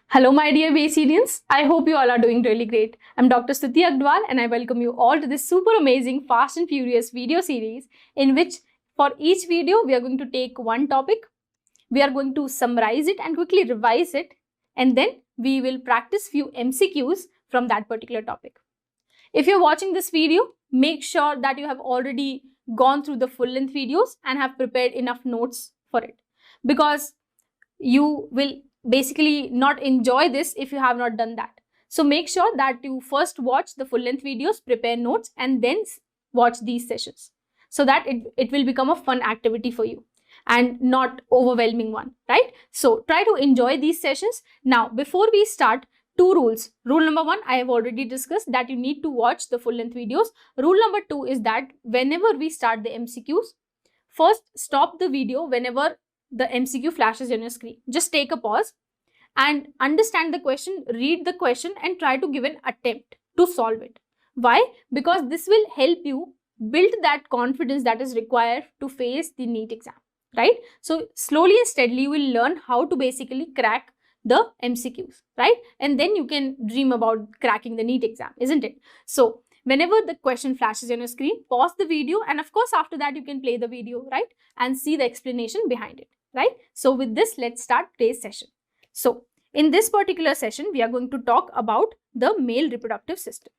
Hello, my dear Bayesians. I hope you all are doing really great. I'm Dr. Stuti Agdwal and I welcome you all to this super amazing Fast and Furious video series in which for each video we are going to take one topic, we are going to summarize it and quickly revise it, and then we will practice few MCQs from that particular topic. If you're watching this video, make sure that you have already gone through the full length videos and have prepared enough notes for it, because you will basically not enjoy this if you have not done that. So make sure that you first watch the full length videos, prepare notes, and then watch these sessions so that it will become a fun activity for you and not overwhelming one, right? So try to enjoy these sessions. Now, before we start, two rules. Rule number one, I have already discussed that you need to watch the full length videos. Rule number two is that whenever we start the MCQs, first stop the video whenever the MCQ flashes on your screen. Just take a pause and understand the question, read the question and try to give an attempt to solve it. Why? Because this will help you build that confidence that is required to face the NEET exam, right? So slowly and steadily you will learn how to basically crack the MCQs, right? And then you can dream about cracking the NEET exam, isn't it? So whenever the question flashes on your screen, pause the video, and of course after that you can play the video, right? And see the explanation behind it, right? So with this, let's start today's session. So in this particular session, we are going to talk about the male reproductive system,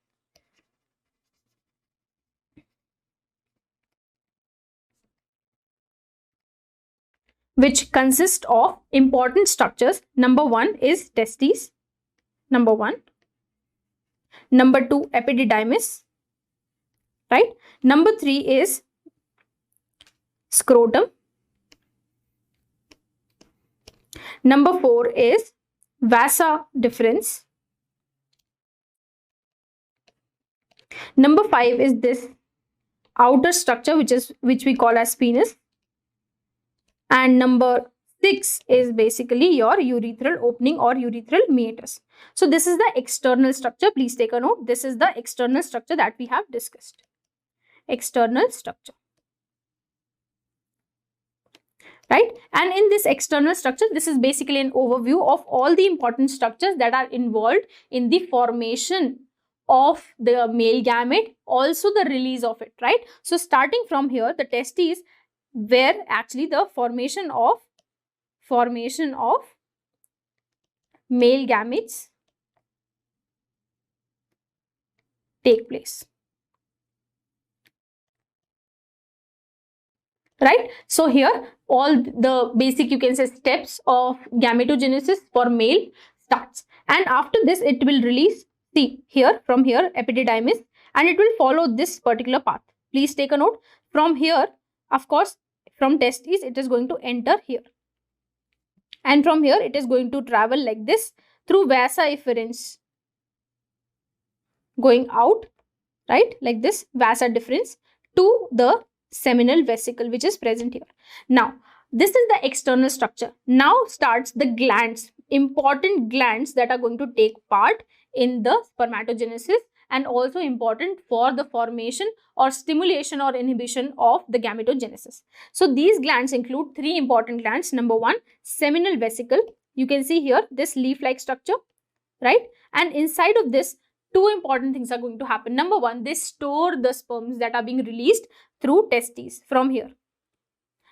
which consists of important structures. Number one is testes, number one. Number two, epididymis, right? Number three is scrotum. Number four is vasa deferens. Number five is this outer structure which we call as penis. And number six is basically your urethral opening or urethral meatus. So this is the external structure. Please take a note. This is the external structure that we have discussed. External structure, right? And in this external structure, this is basically an overview of all the important structures that are involved in the formation of the male gamete, also the release of it, right? So starting from here, the testes, where actually the formation of male gametes take place, right? So here all the basic, you can say, steps of gametogenesis for male starts, and after this it will release, see here, from here epididymis, and it will follow this particular path. Please take a note. From here, of course, from testes it is going to enter here, and from here it is going to travel like this through vasa efferens, going out, right, like this, vasa deferens, to the seminal vesicle which is present here. Now this is the external structure. Now starts the glands, important glands that are going to take part in the spermatogenesis and also important for the formation or stimulation or inhibition of the gametogenesis. So these glands include three important glands. Number one, seminal vesicle. You can see here this leaf-like structure, right? And inside of this, two important things are going to happen. Number one, they store the sperms that are being released through testes from here.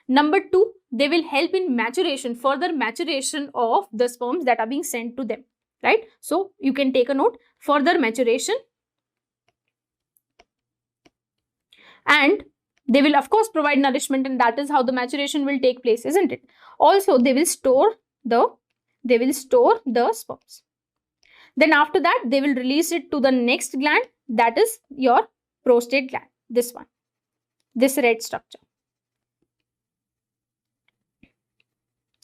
Number two, they will help in maturation, further maturation of the sperms that are being sent to them, right? So you can take a note, further maturation. And they will of course provide nourishment, and that is how the maturation will take place, isn't it? Also, they will store the sperms. Then after that, they will release it to the next gland, that is your prostate gland. This one, this red structure.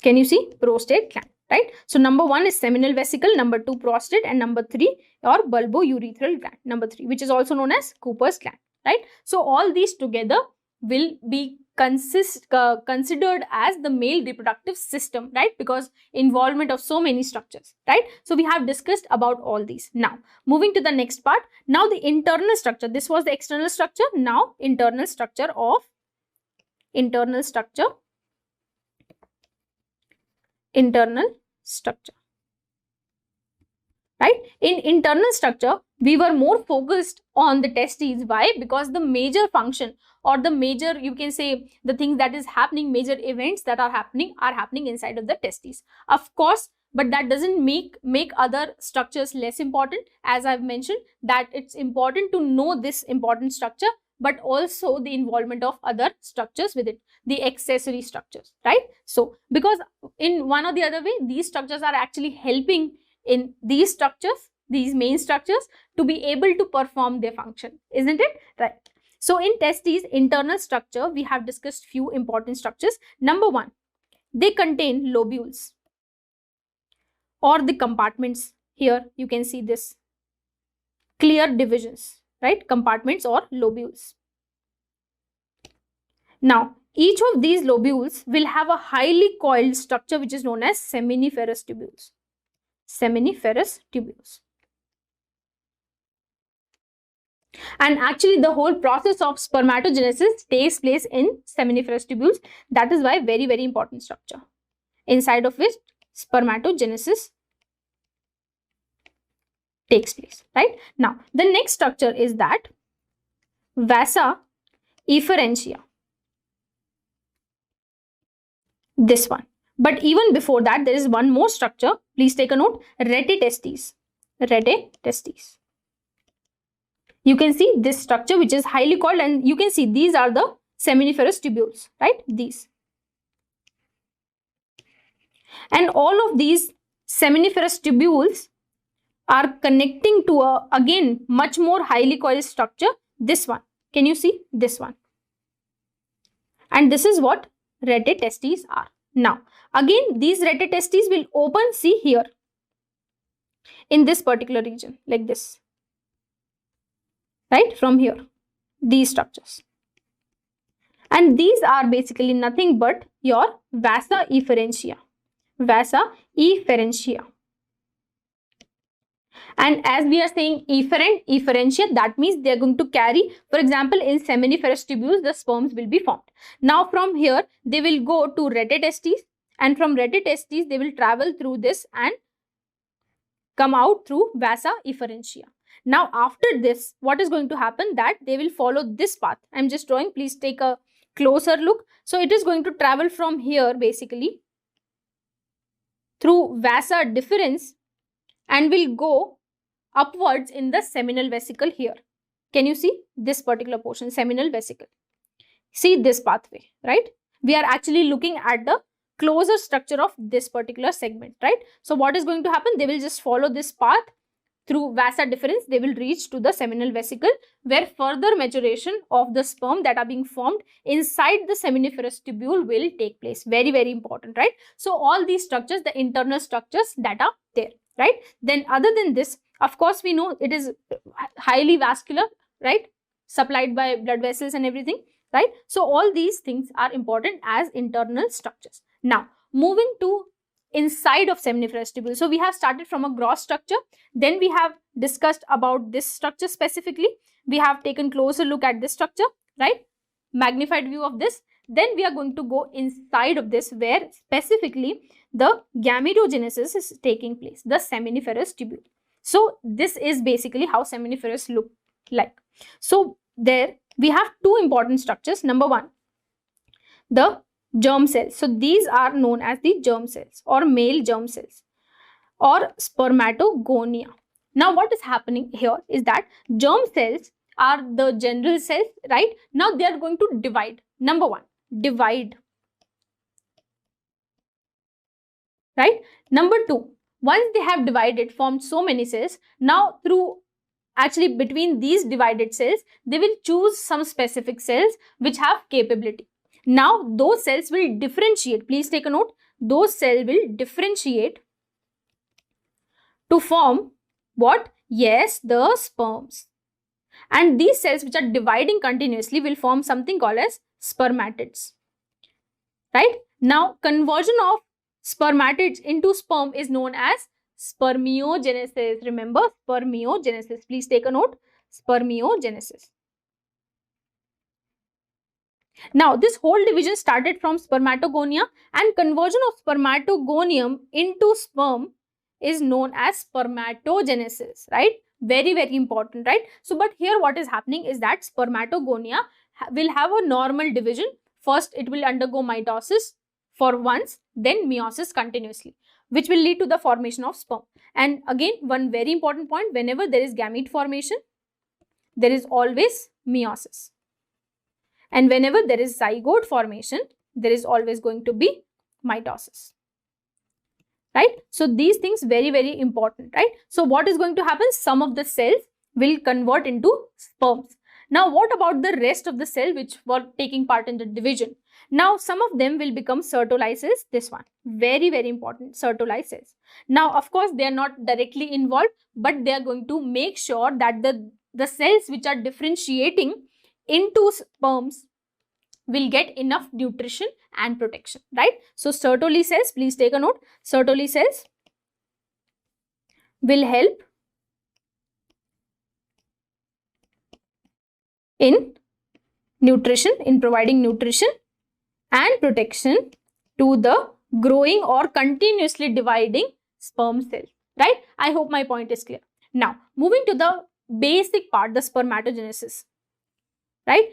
Can you see? Prostate gland, right? So number one is seminal vesicle, number two prostate, and number three your bulbourethral gland, number three, which is also known as Cooper's gland, right? So all these together will be considered as the male reproductive system, right? Because involvement of so many structures, right? So we have discussed about all these. Now moving to the next part. Now the internal structure. This was the external structure. Now internal structure. right? In internal structure, we were more focused on the testes. Why? Because the major function, or the major, you can say, the thing that is happening, major events that are happening inside of the testes. Of course, but that doesn't make other structures less important. As I've mentioned, that it's important to know this important structure, but also the involvement of other structures with it, the accessory structures, right? So because in one or the other way, these structures are actually helping in these structures, these main structures, to be able to perform their function, isn't it? Right. So in testes internal structure, we have discussed few important structures. Number one, they contain lobules or the compartments. Here you can see this clear divisions, right? Compartments or lobules. Now, each of these lobules will have a highly coiled structure which is known as seminiferous tubules. Seminiferous tubules. And actually the whole process of spermatogenesis takes place in seminiferous tubules. That is why very, very important structure, inside of which spermatogenesis takes place, right? Now, the next structure is that vasa efferentia. This one. But even before that, there is one more structure. Please take a note. Retitestes. Retitestes. You can see this structure which is highly coiled, and you can see these are the seminiferous tubules, right? These. And all of these seminiferous tubules are connecting to a, again, much more highly coiled structure. This one. Can you see this one? And this is what retitestes are. Now, again, these retitestes will open, see here, in this particular region, like this, right? From here, these structures. And these are basically nothing but your vasa efferentia. Vasa efferentia. And as we are saying efferentia, that means they are going to carry, for example, in seminiferous tubules, the sperms will be formed. Now from here, they will go to retitestes, and from retitestes, they will travel through this and come out through vasa efferentia. Now after this, what is going to happen? That they will follow this path. I'm just drawing, please take a closer look. So it is going to travel from here basically through vasa deferens and will go upwards in the seminal vesicle here. Can you see this particular portion, seminal vesicle? See this pathway, right? We are actually looking at the closer structure of this particular segment, right? So what is going to happen? They will just follow this path through vasa deferens. They will reach to the seminal vesicle, where further maturation of the sperm that are being formed inside the seminiferous tubule will take place. Very, very important, right? So all these structures, the internal structures that are there, right? Then other than this, of course, we know it is highly vascular, right? Supplied by blood vessels and everything, right? So all these things are important as internal structures. Now, moving to inside of seminiferous tubule. So we have started from a gross structure. Then we have discussed about this structure specifically. We have taken closer look at this structure, right? Magnified view of this. Then we are going to go inside of this, where specifically the gametogenesis is taking place, the seminiferous tubule. So this is basically how seminiferous look like. So there we have two important structures. Number one, the germ cells. So these are known as the germ cells or male germ cells or spermatogonia. Now what is happening here is that germ cells are the general cells, right? Now they are going to divide. Number one, divide, right? Number two, once they have divided, formed so many cells, now through actually between these divided cells, they will choose some specific cells which have capability. Now those cells will differentiate. Please take a note. Those cells will differentiate to form what? Yes, the sperms. And these cells which are dividing continuously will form something called as spermatids, right? Now conversion of spermatids into sperm is known as spermiogenesis. Remember, spermiogenesis. Please take a note. Spermiogenesis. Now this whole division started from spermatogonia, and conversion of spermatogonium into sperm is known as spermatogenesis, right? Very, very important, right? So, but here what is happening is that spermatogonia will have a normal division. First, it will undergo mitosis for once, then meiosis continuously, which will lead to the formation of sperm. And again, one very important point, whenever there is gamete formation, there is always meiosis. And whenever there is zygote formation, there is always going to be mitosis. Right? So these things very, very important, right? So what is going to happen? Some of the cells will convert into sperms. Now, what about the rest of the cell which were taking part in the division? Now, some of them will become Sertoli cells. This one, very, very important, Sertoli cells. Now, of course, they are not directly involved, but they are going to make sure that the cells which are differentiating into sperms will get enough nutrition and protection, right? So, Sertoli cells, please take a note, Sertoli cells will help in nutrition, in providing nutrition and protection to the growing or continuously dividing sperm cells, right? I hope my point is clear. Now, moving to the basic part, the spermatogenesis, right?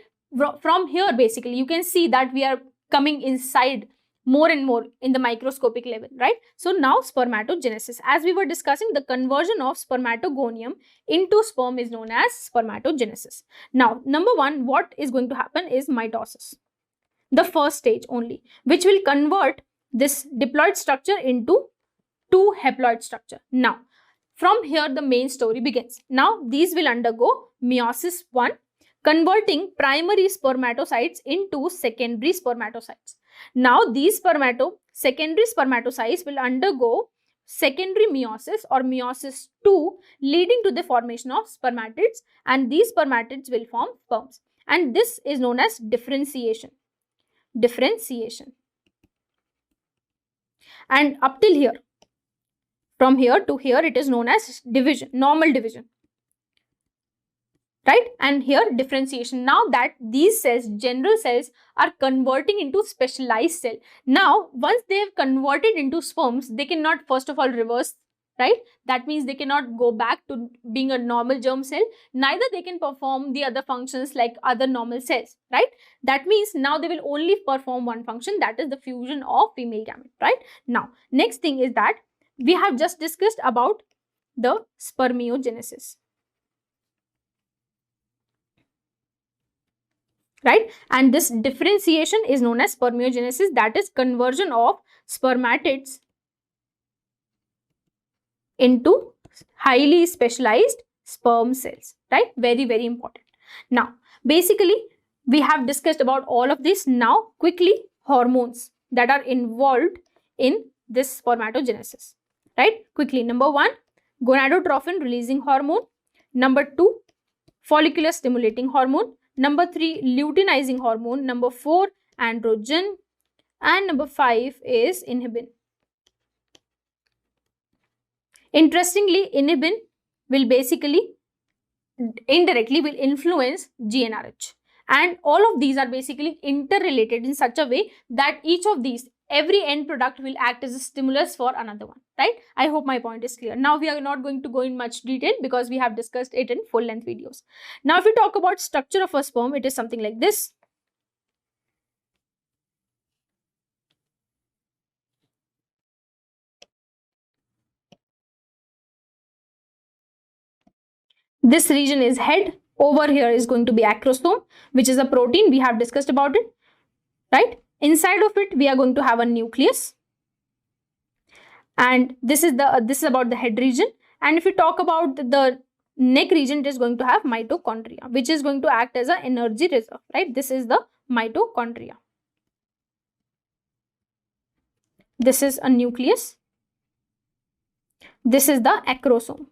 From here, basically, you can see that we are coming inside more and more in the microscopic level, right? So now spermatogenesis, as we were discussing, the conversion of spermatogonium into sperm is known as spermatogenesis. Now, number one, what is going to happen is mitosis, the first stage only, which will convert this diploid structure into two haploid structure. Now, from here, the main story begins. Now, these will undergo meiosis 1, converting primary spermatocytes into secondary spermatocytes. Now, these secondary spermatocytes will undergo secondary meiosis or meiosis 2, leading to the formation of spermatids, and these spermatids will form sperms. And this is known as differentiation. Differentiation. And up till here, from here to here, it is known as division, normal division. Right? And here differentiation. Now that these cells, general cells, are converting into specialized cell. Now, once they have converted into sperms, they cannot first of all reverse, right? That means they cannot go back to being a normal germ cell. Neither they can perform the other functions like other normal cells, right? That means now they will only perform one function, that is the fusion of female gamete, right? Now, next thing is that we have just discussed about the spermiogenesis. Right? And this differentiation is known as spermiogenesis, that is conversion of spermatids into highly specialized sperm cells, right? Very, very important. Now, basically, we have discussed about all of this. Now, quickly, hormones that are involved in this spermatogenesis, right? Quickly, number 1, gonadotrophin releasing hormone. Number 2, follicular stimulating hormone. Number 3, luteinizing hormone. Number 4, androgen. And number 5 is inhibin. Interestingly, inhibin will basically indirectly will influence GnRH. And all of these are basically interrelated in such a way that each of these, every end product will act as a stimulus for another one, right? I hope my point is clear. Now, we are not going to go in much detail because we have discussed it in full length videos. Now, if we talk about structure of a sperm, it is something like this. This region is head. Over here is going to be acrosome, which is a protein. We have discussed about it, right? Inside of it, we are going to have a nucleus. And this is about the head region. And if we talk about the neck region, it is going to have mitochondria, which is going to act as an energy reserve, right? This is the mitochondria. This is a nucleus. This is the acrosome,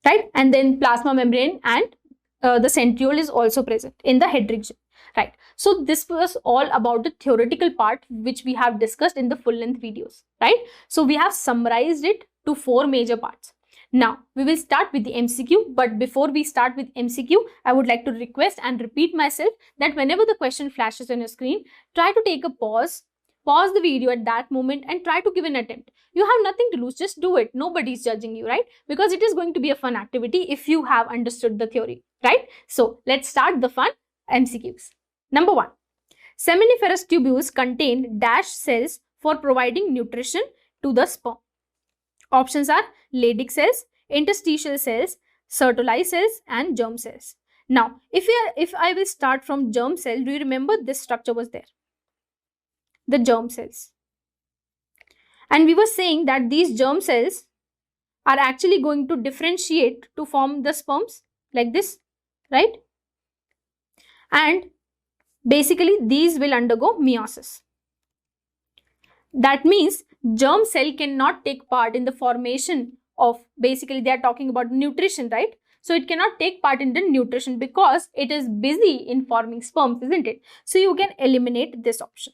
right? And then plasma membrane and the centriole is also present in the head region, right? So this was all about the theoretical part which we have discussed in the full length videos, right? So we have summarized it to 4 major parts. Now we will start with the MCQ, but before we start with MCQ, I would like to request and repeat myself that whenever the question flashes on your screen, try to take a pause pause the video at that moment and try to give an attempt. You have nothing to lose, just do it. Nobody's judging you, right? Because it is going to be a fun activity if you have understood the theory, right? So let's start the fun MCQs. Number 1. Seminiferous tubules contain dash cells for providing nutrition to the sperm. Options are Leydig cells, interstitial cells, Sertoli cells, and germ cells. Now, if I will start from germ cell, do you remember this structure was there? The germ cells. And we were saying that these germ cells are actually going to differentiate to form the sperms like this, right? And basically these will undergo meiosis. That means germ cell cannot take part in the formation of, basically they are talking about nutrition, right? So it cannot take part in the nutrition because it is busy in forming sperms, isn't it? So you can eliminate this option.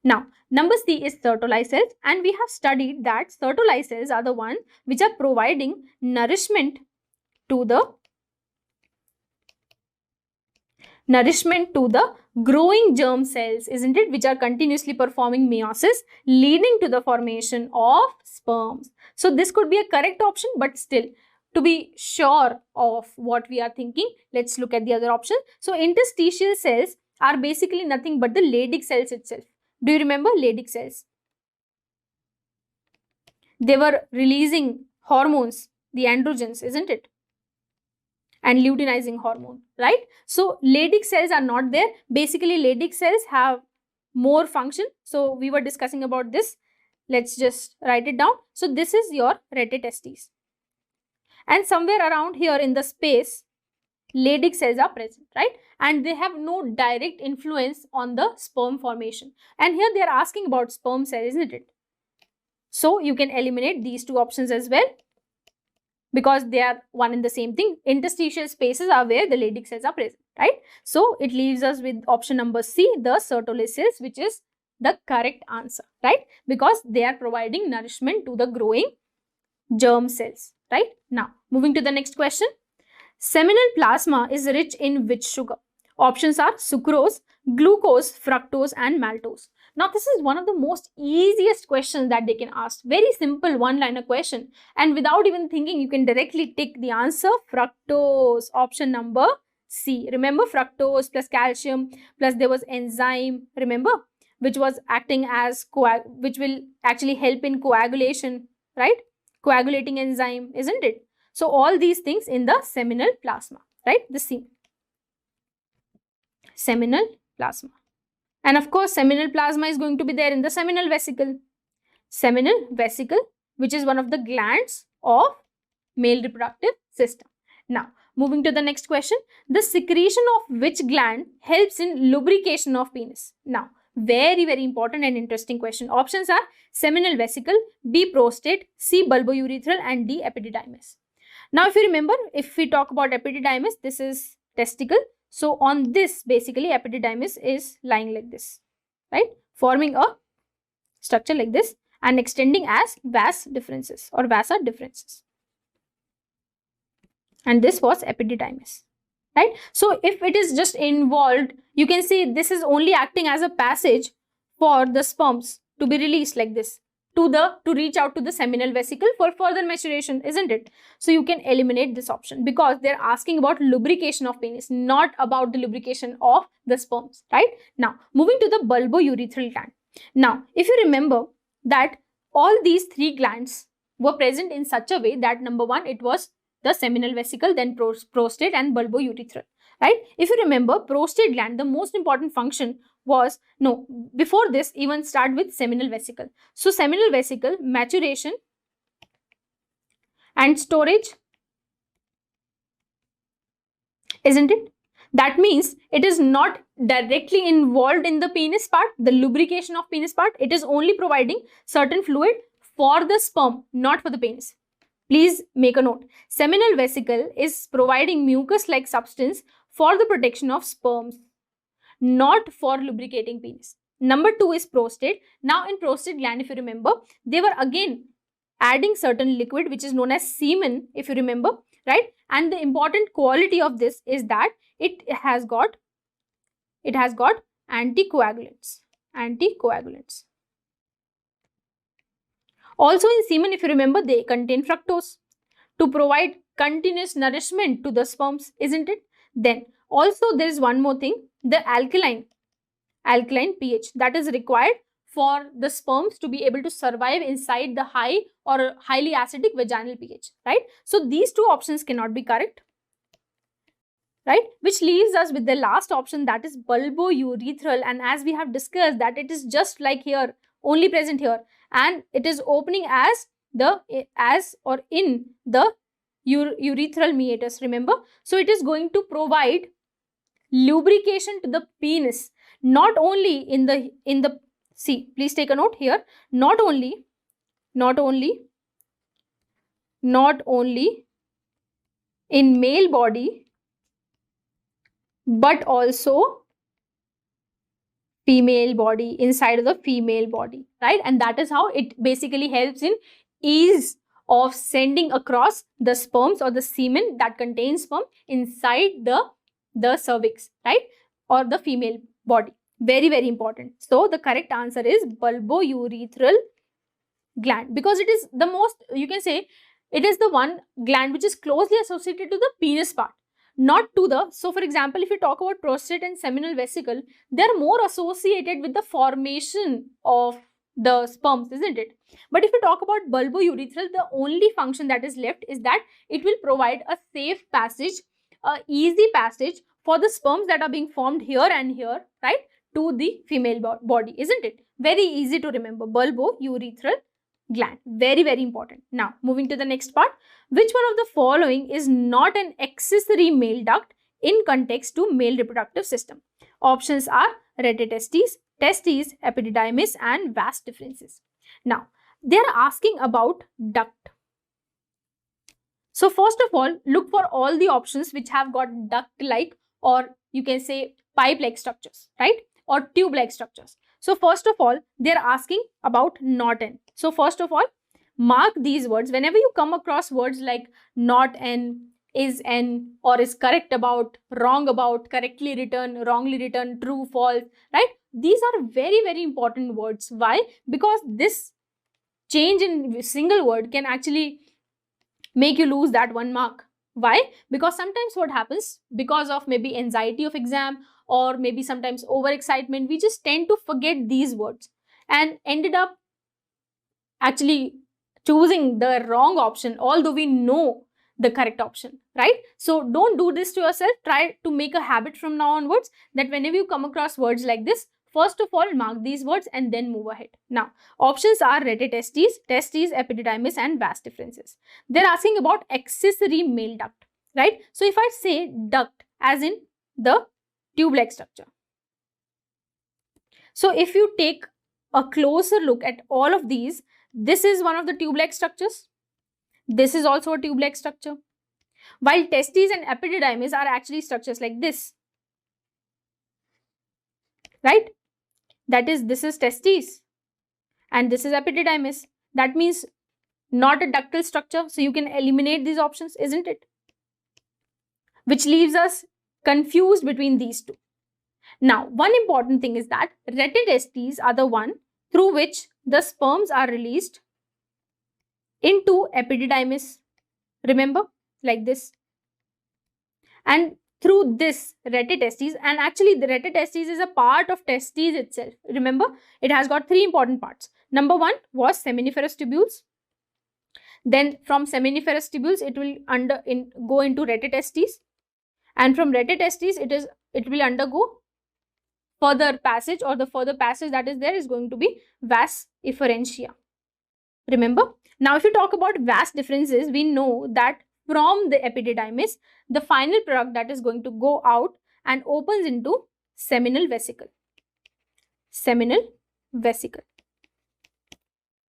Now, number C is Sertoli cells, and we have studied that Sertoli cells are the ones which are providing nourishment to the growing germ cells, isn't it, which are continuously performing meiosis, leading to the formation of sperms. So this could be a correct option, but still, to be sure of what we are thinking, let's look at the other option. So interstitial cells are basically nothing but the Leydig cells itself. Do you remember Leydig cells? They were releasing hormones, the androgens, isn't it? And luteinizing hormone, right? So Leydig cells are not there. Basically, Leydig cells have more function. So we were discussing about this. Let's just write it down. So this is your Rete testes. And somewhere around here in the space, Leydig cells are present, right? And they have no direct influence on the sperm formation. And here they are asking about sperm cell, isn't it? So you can eliminate these two options as well, because they are one and the same thing. Interstitial spaces are where the Leydig cells are present, right? So it leaves us with option number C, the Sertoli cells, which is the correct answer, right? Because they are providing nourishment to the growing germ cells, right? Now, moving to the next question. Seminal plasma is rich in which sugar? Options are sucrose, glucose, fructose, and maltose. Now, this is one of the most easiest questions that they can ask. Very simple one-liner question. And without even thinking, you can directly tick the answer, fructose, option number C. Remember, fructose plus calcium plus there was enzyme, remember, which was acting as, which will actually help in coagulation, right? Coagulating enzyme, isn't it? So, all these things in the seminal plasma, right? The C. Seminal plasma. And of course, seminal plasma is going to be there in the seminal vesicle. Seminal vesicle, which is one of the glands of male reproductive system. Now, moving to the next question. The secretion of which gland helps in lubrication of penis? Now, very, very important and interesting question. Options are seminal vesicle, B, prostate, C, bulbourethral, and D, epididymis. Now, if you remember, if we talk about epididymis, this is testicle. So, on this, basically, epididymis is lying like this, right? Forming a structure like this and extending as vas differences or vasa differences. And this was epididymis, right? So, if it is just involved, you can see this is only acting as a passage for the sperms to be released like this to reach out to the seminal vesicle for further maturation, isn't it? So you can eliminate this option because they're asking about lubrication of penis, not about the lubrication of the sperms, right? Now, moving to the bulbourethral gland. Now, if you remember that all these three glands were present in such a way that number one, it was the seminal vesicle, then prostate and bulbourethral, right? If you remember, prostate gland, the most important function was, no, before this, even start with seminal vesicle. So, seminal vesicle, maturation and storage, isn't it? That means it is not directly involved in the penis part, the lubrication of penis part. It is only providing certain fluid for the sperm, not for the penis. Please make a note. Seminal vesicle is providing mucus-like substance for the protection of sperms, not for lubricating penis. Number two is prostate. Now, in prostate gland, if you remember, they were again adding certain liquid which is known as semen, if you remember, right? And the important quality of this is that it has got anticoagulants. anticoagulants. Also in semen, if you remember, they contain fructose to provide continuous nourishment to the sperms, isn't it? Then also there is one more thing, the alkaline pH that is required for the sperms to be able to survive inside the high or highly acidic vaginal pH, right? So these two options cannot be correct, right? Which leaves us with the last option, that is bulbourethral, and as we have discussed that it is just like here, only present here, and it is opening as or in the urethral meatus, remember? So it is going to provide lubrication to the penis, not only in the see, please take a note here, not only in male body, but also female body, inside of the female body, right? And that is how it basically helps in ease of sending across the sperms or the semen that contains sperm inside the cervix, right? Or the female body. Very, very important. So the correct answer is bulbourethral gland, because it is the most, you can say, it is the one gland which is closely associated to the penis part, not to the, so for example, if you talk about prostate and seminal vesicle, they are more associated with the formation of the sperms, isn't it? But if you talk about bulbourethral, the only function that is left is that it will provide a safe passage, a easy passage for the sperms that are being formed here and here, right, to the female body, isn't it? Very easy to remember, bulbourethral gland. Very, very important. Now, moving to the next part. Which one of the following is not an accessory male duct in context to male reproductive system? Options are retitestes, testes, epididymis, and vas deferens. Now, they are asking about duct. So, first of all, look for all the options which have got duct-like, or you can say pipe-like structures, right? Or tube-like structures. So, first of all, they are asking about not an. So, first of all, mark these words. Whenever you come across words like not an, is an, or is correct about, wrong about, correctly written, wrongly written, true, false, right? These are very, very important words. Why? Because this change in single word can actually make you lose that 1 mark. Why? Because sometimes what happens, because of maybe anxiety of exam or maybe sometimes overexcitement, we just tend to forget these words and ended up actually choosing the wrong option, although we know the correct option, right? So don't do this to yourself. Try to make a habit from now onwards that whenever you come across words like this, first of all, mark these words and then move ahead. Now, options are retitestes, testes, epididymis, and vas deferens. They're asking about accessory male duct, right? So if I say duct as in the tube-like structure. So if you take a closer look at all of these, this is one of the tube-like structures. This is also a tube-like structure. While testes and epididymis are actually structures like this, right? That is, this is testes and this is epididymis. That means not a ductal structure. So you can eliminate these options, isn't it? Which leaves us confused between these two. Now, one important thing is that retitestes are the one through which the sperms are released into epididymis. Remember, like this. And through this retitestes, and actually the retitestes is a part of testes itself. Remember, it has got 3 important parts. Number 1 was seminiferous tubules. Then from seminiferous tubules, it will go into retitestes. And from retitestes, it will undergo further passage, or the further passage that is there is going to be vas efferentia. Remember? Now, if you talk about vas deferens, we know that from the epididymis, the final product that is going to go out and opens into seminal vesicle. Seminal vesicle.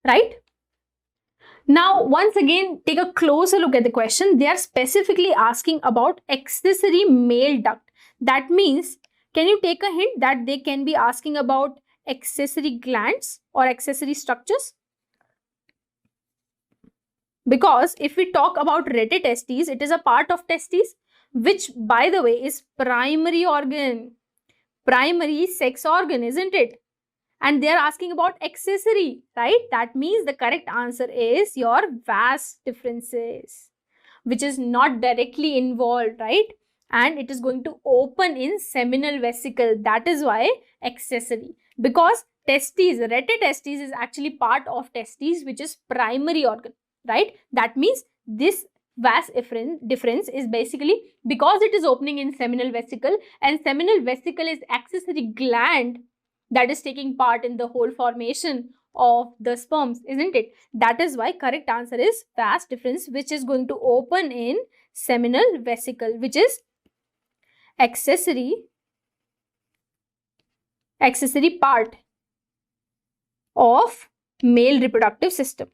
Right? Now, once again, take a closer look at the question. They are specifically asking about accessory male duct. That means, can you take a hint that they can be asking about accessory glands or accessory structures? Because if we talk about retitestes, it is a part of testes, which by the way is primary organ, primary sex organ, isn't it? and they are asking about accessory, right? That means the correct answer is your vas differences, which is not directly involved, right? And it is going to open in seminal vesicle. That is why accessory, because testes, rete testes is actually part of testes, which is primary organ, right? That means this vas difference is basically because it is opening in seminal vesicle, and seminal vesicle is accessory gland that is taking part in the whole formation of the sperms, isn't it? That is why correct answer is vas difference, which is going to open in seminal vesicle, which is accessory part of male reproductive system.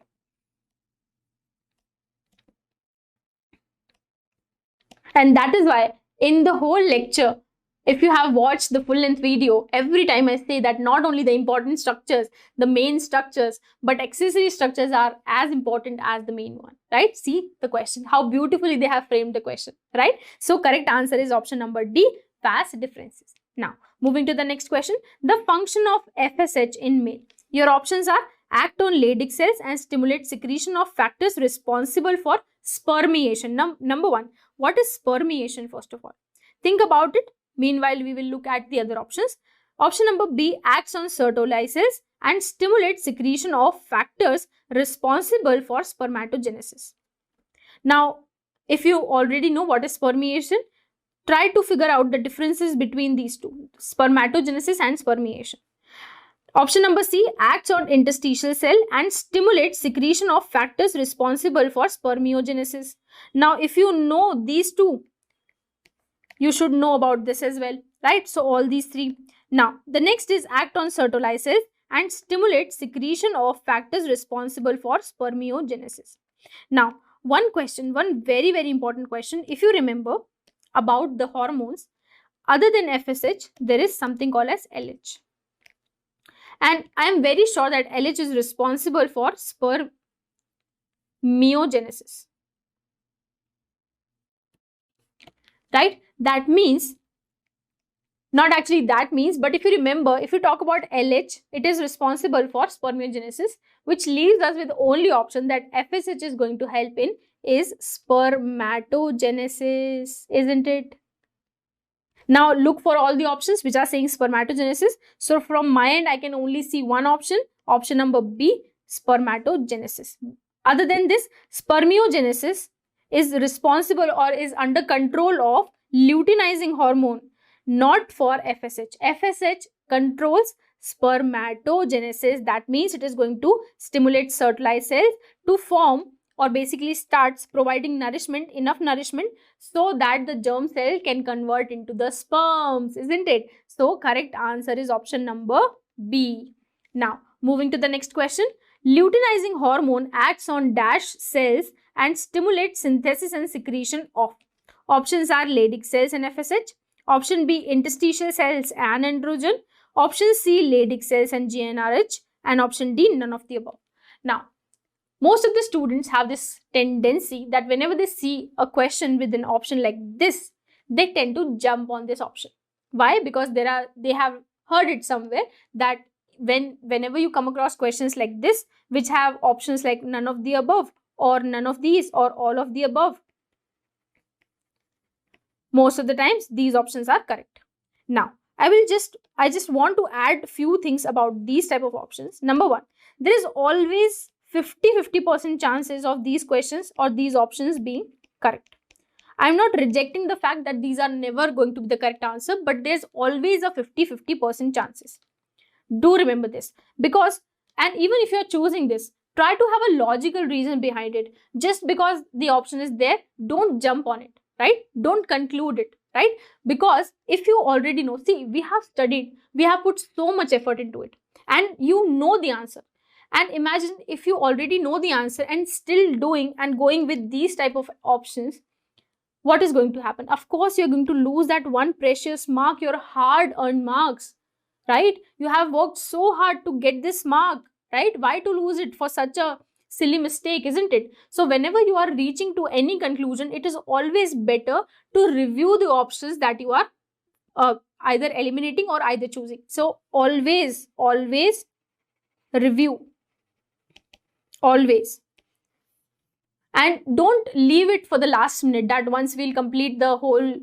And that is why in the whole lecture, if you have watched the full-length video, every time I say that not only the important structures, the main structures, but accessory structures are as important as the main one, right? See the question, how beautifully they have framed the question, right? So correct answer is option number D, vas differences. Now, moving to the next question, the function of FSH in male. Your options are act on Leydig cells and stimulate secretion of factors responsible for spermiation. Number one, what is spermiation first of all? Think about it. Meanwhile, we will look at the other options. Option number B, acts on Sertoli cells and stimulates secretion of factors responsible for spermatogenesis. Now, if you already know what is spermiation, try to figure out the differences between these two, spermatogenesis and spermiation. Option number C, acts on interstitial cell and stimulates secretion of factors responsible for spermiogenesis. Now, if you know these two, you should know about this as well, right? So, all these three. Now, the next is act on Sertoli cells and stimulate secretion of factors responsible for spermiogenesis. Now, one very, very important question, if you remember about the hormones, other than FSH, there is something called as LH. And I am very sure that LH is responsible for spermiogenesis, right? That means, not actually that means, but if you remember, if you talk about LH, it is responsible for spermiogenesis, which leaves us with the only option that FSH is going to help in is spermatogenesis, isn't it? Now look for all the options which are saying spermatogenesis. So from my end, I can only see one option, option number B, spermatogenesis. Other than this, spermiogenesis is responsible or is under control of luteinizing hormone, not for FSH. FSH controls spermatogenesis. That means it is going to stimulate Sertoli cells to form, or basically starts providing nourishment, enough nourishment, so that the germ cell can convert into the sperms, isn't it? So correct answer is option number B. Now moving to the next question, luteinizing hormone acts on dash cells and stimulates synthesis and secretion of. Options are Leydig cells and FSH. Option B, interstitial cells and androgen. Option C, Leydig cells and GnRH. And option D, none of the above. Now, most of the students have this tendency that whenever they see a question with an option like this, they tend to jump on this option. Why? Because they have heard it somewhere that whenever you come across questions like this, which have options like none of the above or none of these or all of the above, most of the times these options are correct. Now, I just want to add few things about these type of options. Number one, there is always 50% chances of these questions or these options being correct. I am not rejecting the fact that these are never going to be the correct answer, but there's always a 50% chances. Do remember this, because, and even if you are choosing this, try to have a logical reason behind it. Just because the option is there, don't jump on it, right? Don't conclude it, right? Because if you already know, see, we have studied, we have put so much effort into it, and you know the answer. And imagine if you already know the answer and still doing and going with these type of options, what is going to happen? Of course, you're going to lose that one precious mark, your hard-earned marks, right? You have worked so hard to get this mark, right? Why to lose it for such a silly mistake, isn't it? So whenever you are reaching to any conclusion, it is always better to review the options that you are either eliminating or either choosing. So always review, always. And don't leave it for the last minute that once we'll complete the whole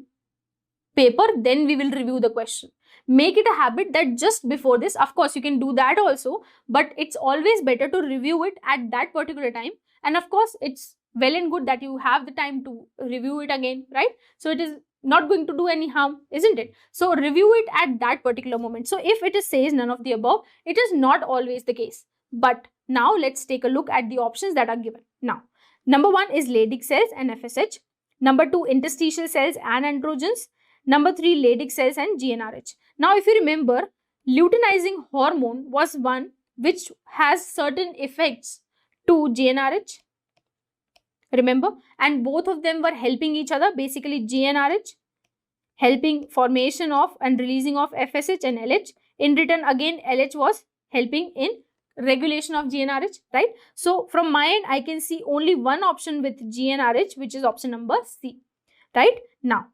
paper, then we will review the question. Make it a habit that just before this, of course you can do that also, but it's always better to review it at that particular time. And of course it's well and good that you have the time to review it again, right? So it is not going to do any harm, isn't it? So review it at that particular moment. So if it says none of the above, it is not always the case. But now let's take a look at the options that are given. Now, number 1 is Leydig cells and FSH. Number 2, interstitial cells and androgens. Number 3, Leydig cells and GnRH. Now, if you remember, luteinizing hormone was one which has certain effects to GnRH. Remember? And both of them were helping each other. Basically, GnRH helping formation of and releasing of FSH and LH. In return, again, LH was helping in regulation of GnRH, right? So, from my end, I can see only one option with GnRH, which is option number C, right? Now,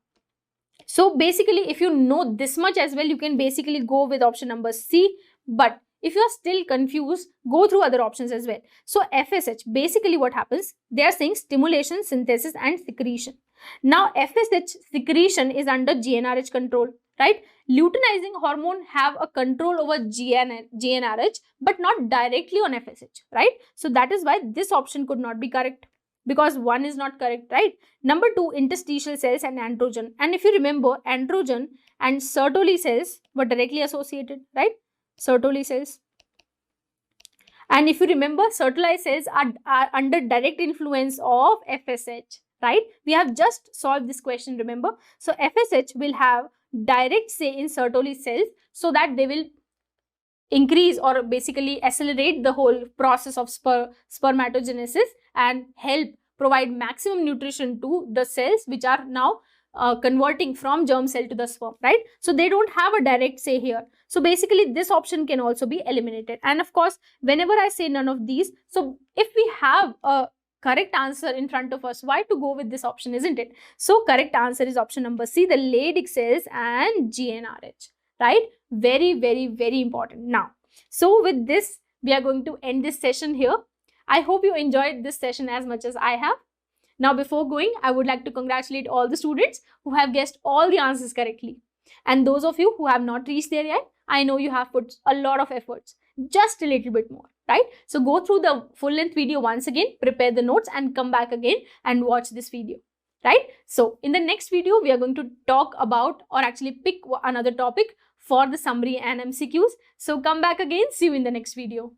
so basically, if you know this much as well, you can basically go with option number C. But if you are still confused, go through other options as well. So FSH, basically what happens, they are saying stimulation, synthesis and secretion. Now FSH secretion is under GnRH control, right? Luteinizing hormone have a control over GnRH, but not directly on FSH, right? So that is why this option could not be correct, because one is not correct, right? Number 2, interstitial cells and androgen. And if you remember, androgen and Sertoli cells were directly associated, right? Sertoli cells. And if you remember, Sertoli cells are under direct influence of FSH, right? We have just solved this question, remember? So FSH will have direct say in Sertoli cells, so that they will increase or basically accelerate the whole process of spermatogenesis and help provide maximum nutrition to the cells which are now converting from germ cell to the sperm, right? So they don't have a direct say here. So basically this option can also be eliminated. And of course, whenever I say none of these, so if we have a correct answer in front of us, why to go with this option, isn't it? So correct answer is option number C, the Leydig cells and GnRH, right? Very, very, very important. Now, so with this, we are going to end this session here. I hope you enjoyed this session as much as I have. Now, before going, I would like to congratulate all the students who have guessed all the answers correctly. And those of you who have not reached there yet, I know you have put a lot of efforts, just a little bit more, right? So go through the full-length video once again, prepare the notes and come back again and watch this video, right? So in the next video, we are going to talk about or actually pick another topic for the summary and MCQs. So come back again. See you in the next video.